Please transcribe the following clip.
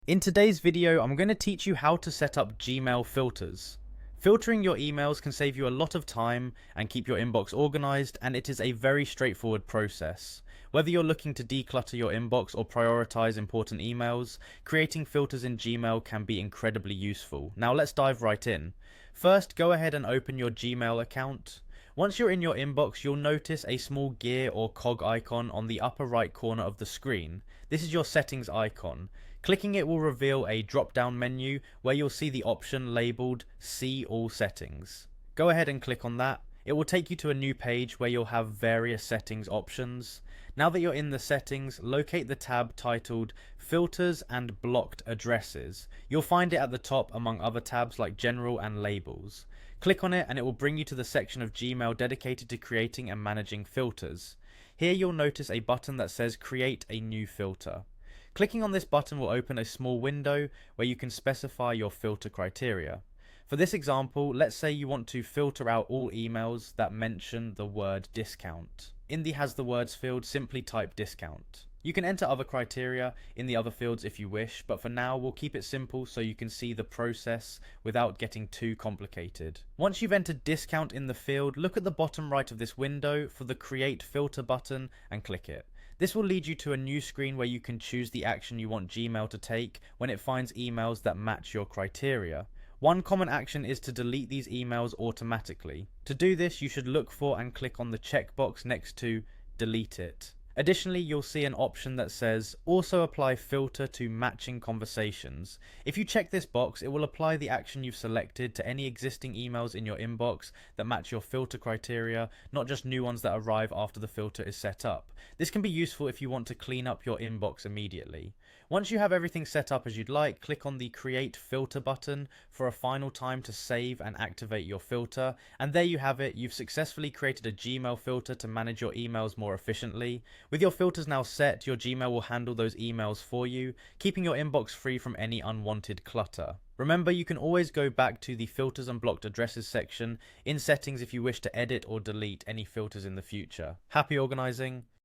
In today's video, I'm going to teach you how to set up Gmail filters. Filtering your emails can save you a lot of time and keep your inbox organized, and it is a very straightforward process. Whether you're looking to declutter your inbox or prioritize important emails, creating filters in Gmail can be incredibly useful. Now let's dive right in. First, go ahead and open your Gmail account. Once you're in your inbox, you'll notice a small gear or cog icon on the upper right corner of the screen. This is your settings icon. Clicking it will reveal a drop-down menu where you'll see the option labeled See All Settings. Go ahead and click on that. It will take you to a new page where you'll have various settings options. Now that you're in the settings, locate the tab titled Filters and Blocked Addresses. You'll find it at the top among other tabs like General and Labels. Click on it and it will bring you to the section of Gmail dedicated to creating and managing filters. Here you'll notice a button that says Create a New Filter. Clicking on this button will open a small window where you can specify your filter criteria. For this example, let's say you want to filter out all emails that mention the word discount. In the Has the Words field, simply type discount. You can enter other criteria in the other fields if you wish, but for now we'll keep it simple so you can see the process without getting too complicated. Once you've entered discount in the field, look at the bottom right of this window for the Create Filter button and click it. This will lead you to a new screen where you can choose the action you want Gmail to take when it finds emails that match your criteria. One common action is to delete these emails automatically. To do this, you should look for and click on the checkbox next to Delete It. Additionally, you'll see an option that says Also apply filter to matching conversations. If you check this box, it will apply the action you've selected to any existing emails in your inbox that match your filter criteria, not just new ones that arrive after the filter is set up. This can be useful if you want to clean up your inbox immediately. Once you have everything set up as you'd like, click on the Create Filter button for a final time to save and activate your filter. And there you have it, you've successfully created a Gmail filter to manage your emails more efficiently. With your filters now set, your Gmail will handle those emails for you, keeping your inbox free from any unwanted clutter. Remember, you can always go back to the Filters and Blocked Addresses section in settings if you wish to edit or delete any filters in the future. Happy organizing!